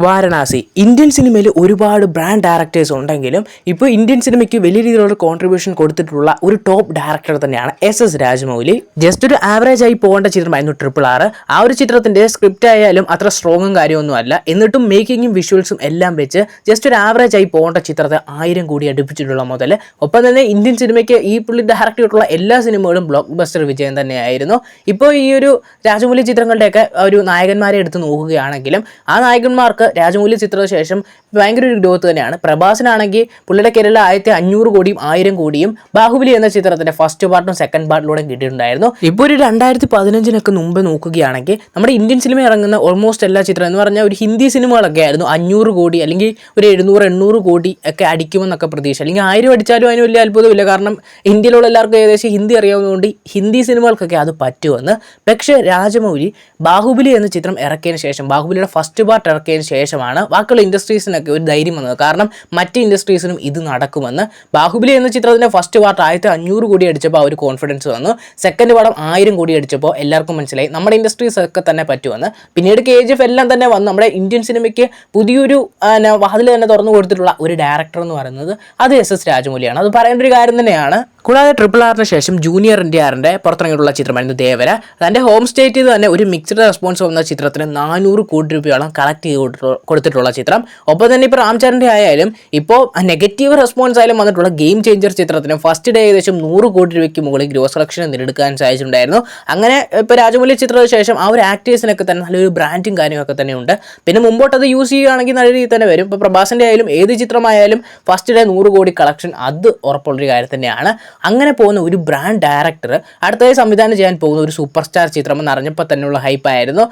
Varanasi Indian സിനിമയിൽ ഒരുപാട് brand directors ഉണ്ടെങ്കിലും ഇപ്പോൾ ഇന്ത്യൻ സിനിമയ്ക്ക് വലിയ രീതിയിലുള്ള കോൺട്രിബ്യൂഷൻ കൊടുത്തിട്ടുള്ള ഒരു ടോപ്പ് ഡയറക്ടർ തന്നെയാണ് എസ് രാജമൗലി. ജസ്റ്റ് ഒരു ആവറേജ് ആയി പോകേണ്ട ചിത്രമായിരുന്നു RRR. ആ ഒരു ചിത്രത്തിന്റെ സ്ക്രിപ്റ്റ് ആയാലും അത്ര സ്ട്രോങ്ങും കാര്യമൊന്നുമല്ല, എന്നിട്ടും മേക്കിങ്ങും വിഷ്വൽസും എല്ലാം വെച്ച് ജസ്റ്റ് ഒരു ആവറേജ് ആയി പോകേണ്ട ചിത്രത്തെ 1000 കോടി അടുപ്പിച്ചിട്ടുള്ള മുതൽ. ഒപ്പം തന്നെ ഇന്ത്യൻ സിനിമയ്ക്ക് ഈ പുള്ളി ഡയറക്ട് ചെയ്തിട്ടുള്ള എല്ലാ സിനിമകളും ബ്ലോക്ക് ബസ്റ്റർ വിജയം തന്നെയായിരുന്നു. ഇപ്പോൾ ഈ ഒരു രാജമൗലി ചിത്രങ്ങളുടെയൊക്കെ ഒരു നായകന്മാരെ എടുത്ത് നോക്കുകയാണെങ്കിലും ആ നായകന്മാർക്ക് രാജമൗലി ചിത്രത്തിന് ശേഷം ഭയങ്കര ഒരു ഗ്രോത്ത് തന്നെയാണ്. പ്രഭാസിനാണെങ്കിൽ പുള്ളിയുടെ കേരള 500 കോടിയും 1000 കോടിയും ബാഹുബലി എന്ന ചിത്രത്തിന്റെ ഫസ്റ്റ് പാർട്ടും സെക്കൻഡ് പാർട്ടിലൂടെ കിട്ടിയിട്ടുണ്ടായിരുന്നു. ഇപ്പോൾ ഒരു 2015 മുമ്പ് നോക്കുകയാണെങ്കിൽ നമ്മുടെ ഇന്ത്യൻ സിനിമ ഇറങ്ങുന്ന ഓൾമോസ്റ്റ് എല്ലാ ചിത്രം എന്ന് പറഞ്ഞാൽ ഒരു ഹിന്ദി സിനിമകളൊക്കെ ആയിരുന്നു 500 കോടി അല്ലെങ്കിൽ ഒരു 700-800 കോടി ഒക്കെ അടിക്കുമെന്നൊക്കെ പ്രതീക്ഷ, അല്ലെങ്കിൽ 1000 അടിച്ചാലും അതിന് വലിയ അത്ഭുതമില്ല. കാരണം ഇന്ത്യയിലുള്ള എല്ലാവർക്കും ഏകദേശം ഹിന്ദി അറിയാവുന്നതുകൊണ്ട് ഹിന്ദി സിനിമകൾക്കൊക്കെ അത് പറ്റുമെന്ന്. പക്ഷേ രാജമൗലി ബാഹുബലി എന്ന ചിത്രം ഇറക്കിയതിന് ശേഷം, ബാഹുബലിയുടെ ഫസ്റ്റ് പാർട്ട് ഇറക്കിയതിന് ശേഷമാണ് ബാക്കിയുള്ള ഇൻഡസ്ട്രീസിനൊക്കെ ഒരു ധൈര്യം വന്നത്. കാരണം മറ്റ് ഇൻഡസ്ട്രീസിനും ഇത് നടക്കുമെന്ന്. ബാഹുബലി എന്ന ചിത്രത്തിന്റെ ഫസ്റ്റ് പാർട്ട് 500 കോടി അടിച്ചപ്പോൾ ആ ഒരു കോൺഫിഡൻസ് വന്നു. സെക്കൻഡ് പാർട്ട് 1000 കോടി അടിച്ചപ്പോൾ എല്ലാവർക്കും മനസ്സിലായി നമ്മുടെ ഇൻഡസ്ട്രീസ് ഒക്കെ തന്നെ പറ്റുമെന്ന്. പിന്നീട് KGF എല്ലാം തന്നെ വന്ന് നമ്മുടെ ഇന്ത്യൻ സിനിമയ്ക്ക് പുതിയൊരു വാതിൽ തന്നെ തുറന്നു കൊടുത്തിട്ടുള്ള ഒരു ഡയറക്ടർ എന്ന് പറയുന്നത് അത് SS രാജമൗലിയാണ്. അത് പറയേണ്ട ഒരു കാര്യം തന്നെയാണ്. കൂടാതെ RRRന് ശേഷം ജൂനിയർ NTRന്റെ പുറത്തിറങ്ങിയിട്ടുള്ള ചിത്രമായിരുന്നു ദേവര. തൻ്റെ ഹോം സ്റ്റേറ്റിൽ തന്നെ ഒരു മിക്സ്ഡ് റെസ്പോൺസ് വന്ന ചിത്രത്തിന് 400 കോടി രൂപയോളം കളക്ട് ചെയ്ത് കൊടുത്തിട്ടുള്ള ചിത്രം. ഒപ്പം തന്നെ ഇപ്പോൾ രാംചരൻ്റെ ആയാലും ഇപ്പോൾ നെഗറ്റീവ് റെസ്പോൺസ് ആയാലും വന്നിട്ടുള്ള ഗെയിം ചേഞ്ചർ ചിത്രത്തിന് ഫസ്റ്റ് ഡേ ഏകദേശം 100 കോടി രൂപയ്ക്ക് മുകളിൽ ഗ്രോസ് കളക്ഷൻ നേടിയെടുക്കാൻ സാധിച്ചിട്ടുണ്ടായിരുന്നു. അങ്ങനെ ഇപ്പോൾ രാജമൗലി ചിത്രത്തിന് ശേഷം ആ ഒരു ആക്ടേഴ്സിനൊക്കെ തന്നെ നല്ലൊരു ബ്രാൻഡും കാര്യങ്ങളൊക്കെ തന്നെയുണ്ട്. പിന്നെ മുമ്പോട്ട് അത് യൂസ് ചെയ്യുകയാണെങ്കിൽ നല്ല രീതിയിൽ തന്നെ വരും. ഇപ്പോൾ പ്രഭാസിൻ്റെ ആയാലും ഏത് ചിത്രമായാലും ഫസ്റ്റ് ഡേ 100 കോടി കളക്ഷൻ അത് ഉറപ്പുള്ളൊരു കാര്യം തന്നെയാണ്. അങ്ങനെ പോകുന്ന ഒരു ബ്രാൻഡ് ഡയറക്ടർ അടുത്തതായി സംവിധാനം ചെയ്യാൻ പോകുന്ന ഒരു സൂപ്പർ സ്റ്റാർ ചിത്രം എന്ന് അറിഞ്ഞപ്പോൾ തന്നെയുള്ള ഹൈപ്പായിരുന്നു.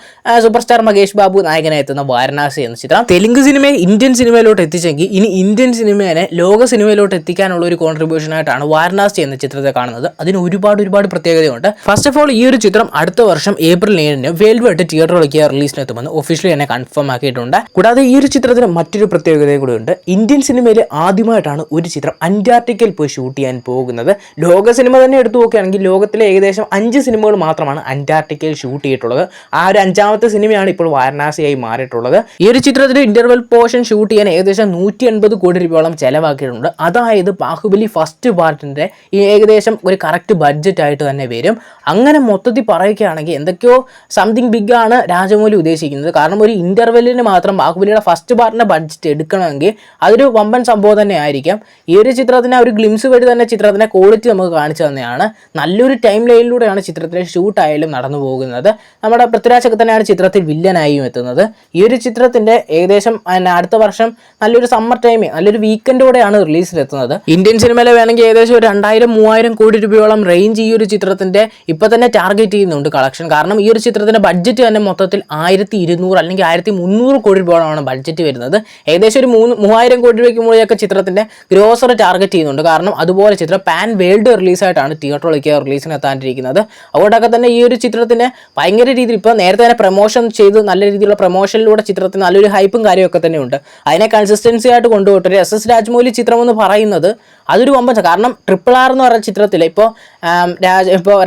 സൂപ്പർ സ്റ്റാർ മഹേഷ് ബാബു നായകനായി എത്തുന്ന വാരണാസി എന്ന ചിത്രം തെലുങ്ക് സിനിമയെ ഇന്ത്യൻ സിനിമയിലോട്ട് എത്തിച്ചെങ്കിൽ ഇനി ഇന്ത്യൻ സിനിമയെ ലോക സിനിമയിലോട്ട് എത്തിക്കാനുള്ള ഒരു കോൺട്രിബ്യൂഷൻ ആയിട്ടാണ് വാരണാസി എന്ന ചിത്രത്തെ കാണുന്നത്. അതിന് ഒരുപാട് പ്രത്യേകതയുണ്ട്. ഫസ്റ്റ് ഓഫ് ഓൾ ഈ ഒരു ചിത്രം അടുത്ത വർഷം April 7 വേൾഡ് വൈഡ് തിയേറ്ററിലേക്ക് റിലീസിനെത്തുമെന്ന് ഒഫീഷ്യലി തന്നെ കൺഫേം ആക്കിയിട്ടുണ്ട്. കൂടാതെ ഈ ഒരു ചിത്രത്തിന് മറ്റൊരു പ്രത്യേകതയും കൂടി ഉണ്ട്. ഇന്ത്യൻ സിനിമയിൽ ആദ്യമായിട്ടാണ് ഒരു ചിത്രം അന്റാർട്ടിക്കയിൽ പോയി ഷൂട്ട് ചെയ്യാൻ പോകുന്നത്. ലോക സിനിമ തന്നെ എടുത്തു നോക്കുകയാണെങ്കിൽ ലോകത്തിലെ ഏകദേശം 5 സിനിമകൾ മാത്രമാണ് അന്റാർട്ടിക്കയിൽ ഷൂട്ട് ചെയ്തിട്ടുള്ളത്. ആ ഒരു 5ാമത്തെ സിനിമയാണ് ഇപ്പോൾ വാരണാസിയായി മാറിയിട്ടുള്ളത്. ഈ ഒരു ചിത്രത്തിൽ ഇന്റർവെൽ പോർഷൻ ഷൂട്ട് ചെയ്യാൻ ഏകദേശം 180 കോടി രൂപയോളം ചെലവാക്കിയിട്ടുണ്ട്. അതായത് ബാഹുബലി ഫസ്റ്റ് പാർട്ടിന്റെ ഏകദേശം ഒരു കറക്റ്റ് ബഡ്ജറ്റ് ആയിട്ട് തന്നെ വരും. അങ്ങനെ മൊത്തത്തിൽ പറയുകയാണെങ്കിൽ എന്തൊക്കെയോ സംതിങ് ബിഗ് ആണ് രാജമൗലി ഉദ്ദേശിക്കുന്നത്. കാരണം ഒരു ഇന്റർവെല്ലിന് മാത്രം ബാഹുബലിയുടെ ഫസ്റ്റ് പാർട്ടിന്റെ ബഡ്ജറ്റ് എടുക്കണമെങ്കിൽ അതൊരു വമ്പൻ സംഭവം തന്നെ ആയിരിക്കാം. ഈ ഒരു ചിത്രത്തിന് ഒരു ഗ്ലിംസ് വഴി തന്നെ ചിത്രത്തിന്റെ ക്വാളിറ്റി നമുക്ക് കാണിച്ചു തന്നെയാണ്. നല്ലൊരു ടൈം ലൈനിലൂടെയാണ് ചിത്രത്തിലെ ഷൂട്ടായാലും നടന്നു പോകുന്നത്. നമ്മുടെ പൃഥ്വിരാജൊക്കെ തന്നെയാണ് ചിത്രത്തിൽ വില്ലനായും എത്തുന്നത്. ഈ ഒരു ചിത്രത്തിന്റെ ഏകദേശം അടുത്ത വർഷം നല്ലൊരു സമ്മർ ടൈമിൽ നല്ലൊരു വീക്കെൻഡോടെയാണ് റിലീസിലെത്തുന്നത്. ഇന്ത്യൻ സിനിമയിലെ വേണമെങ്കിൽ ഏകദേശം 2000-3000 കോടി രൂപയോളം റേഞ്ച് ഈ ഒരു ചിത്രത്തിന്റെ ഇപ്പൊ തന്നെ ടാർഗറ്റ് ചെയ്യുന്നുണ്ട് കളക്ഷൻ. കാരണം ഈ ഒരു ചിത്രത്തിന്റെ ബഡ്ജറ്റ് തന്നെ മൊത്തത്തിൽ 1200 അല്ലെങ്കിൽ 1300 കോടി രൂപയോളമാണ് ബഡ്ജറ്റ് വരുന്നത്. ഏകദേശം ഒരു 3000 കോടി രൂപയ്ക്ക് മുകളിലൊക്കെ ചിത്രത്തിന്റെ ഗ്രോസർ ടാർഗറ്റ് ചെയ്യുന്നുണ്ട്. കാരണം അതുപോലെ ചിത്രം പാൻ വേൾഡ് റിലീസായിട്ടാണ് തിയേറ്ററിലേക്ക് റിലീസിന് എത്താണ്ടിരിക്കുന്നത്. അതുകൊണ്ടൊക്കെ തന്നെ ഈ ഒരു ചിത്രത്തിന് ഭയങ്കര രീതിയിൽ ഇപ്പോൾ നേരത്തെ തന്നെ പ്രൊമോഷൻ ചെയ്ത് നല്ല രീതിയിലുള്ള പ്രൊമോഷനിലൂടെ ചിത്രത്തിന് നല്ലൊരു ഹൈപ്പും കാര്യമൊക്കെ തന്നെ ഉണ്ട്. അതിനെ കൺസിസ്റ്റൻസി ആയിട്ട് കൊണ്ടുപോയിട്ട് ഒരു SS രാജമൗലി ചിത്രം എന്ന് പറയുന്നത് അതൊരു വമ്പൻ. കാരണം RRR എന്ന് പറയുന്ന ചിത്രത്തിൽ ഇപ്പോൾ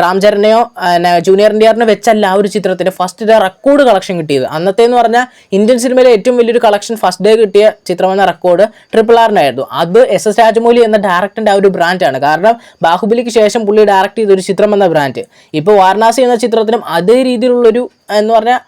രാംചരനെയോ ജൂനിയർ NTRനെ വെച്ചല്ല ആ ഒരു ചിത്രത്തിന് ഫസ്റ്റ് ഡേ റെക്കോർഡ് കളക്ഷൻ കിട്ടിയത്. അന്നത്തെ എന്ന് പറഞ്ഞാൽ ഇന്ത്യൻ സിനിമയിലെ ഏറ്റവും വലിയൊരു കളക്ഷൻ ഫസ്റ്റ് ഡേ കിട്ടിയ ചിത്രമെന്ന റെക്കോർഡ് RRRനായിരുന്നു. അത് SS രാജമൗലി എന്ന ഡയറക്ടറിന്റെ ആ ഒരു ബ്രാൻഡാണ്. കാരണം ബാഹുബലിക്ക് ശേഷം പുള്ളി ഡയറക്ട് ചെയ്തൊരു ചിത്രം എന്ന ബ്രാൻഡ് ഇപ്പോൾ വാരണാസി എന്ന ചിത്രത്തിനും അതേ രീതിയിലുള്ളൊരു എന്ന് പറഞ്ഞാൽ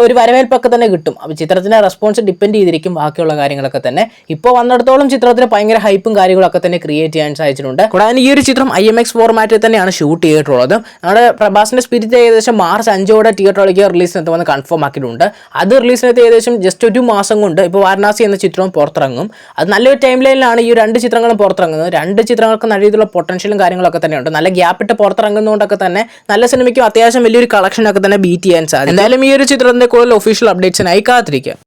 ഒരു വരവേൽപ്പൊക്കെ തന്നെ കിട്ടും. അപ്പോൾ ചിത്രത്തിൻ്റെ റെസ്പോൺസ് ഡിപ്പെൻഡ് ചെയ്തിരിക്കും ബാക്കിയുള്ള കാര്യങ്ങളൊക്കെ തന്നെ. ഇപ്പോൾ വന്നിടത്തോളം ചിത്രത്തിന് ഭയങ്കര ഹൈപ്പും കാര്യങ്ങളൊക്കെ തന്നെ ക്രിയേറ്റ് ചെയ്യാൻ സാധിച്ചിട്ടുണ്ട്. കൂടാതെ ഈ ഒരു ചിത്രം IMAX ഫോർമാറ്റിൽ തന്നെയാണ് ഷൂട്ട് ചെയ്തിട്ടുള്ളത്. നമ്മുടെ പ്രഭാസിൻ്റെ സ്പിരിറ്റ് ഏകദേശം March 5 തിയേറ്ററിലേക്ക് റിലീസിനെത്തുമെന്ന് കൺഫേം ആക്കിയിട്ടുണ്ട്. അത് റിലീസിനെത്തി ഏകദേശം ജസ്റ്റ് ഒരു മാസം കൊണ്ട് ഇപ്പോൾ വാരണാസി എന്ന ചിത്രവും പുറത്തിറങ്ങും. അത് നല്ലൊരു ടൈം ലൈനിലാണ് ഈ 2 ചിത്രങ്ങളും പുറത്തിറങ്ങുന്നത്. 2 ചിത്രങ്ങൾക്ക് നല്ല രീതിയിലുള്ള പൊട്ടൻഷ്യലും കാര്യങ്ങളൊക്കെ തന്നെയുണ്ട്. നല്ല ഗ്യാപ്പിട്ട് പുറത്തിറങ്ങുന്നതുകൊണ്ടൊക്കെ തന്നെ നല്ല സിനിമയ്ക്കും അത്യാവശ്യം വലിയൊരു കളക്ഷനൊക്കെ തന്നെ ബീറ്റ് ചെയ്യാൻ സാധിക്കും. എന്തായാലും ഈ ഒരു ചിത്രത്തിന്റെ കൂടുതൽ ഒഫീഷ്യൽ അപ്ഡേറ്റ്സിനായി കാത്തിരിക്കാം.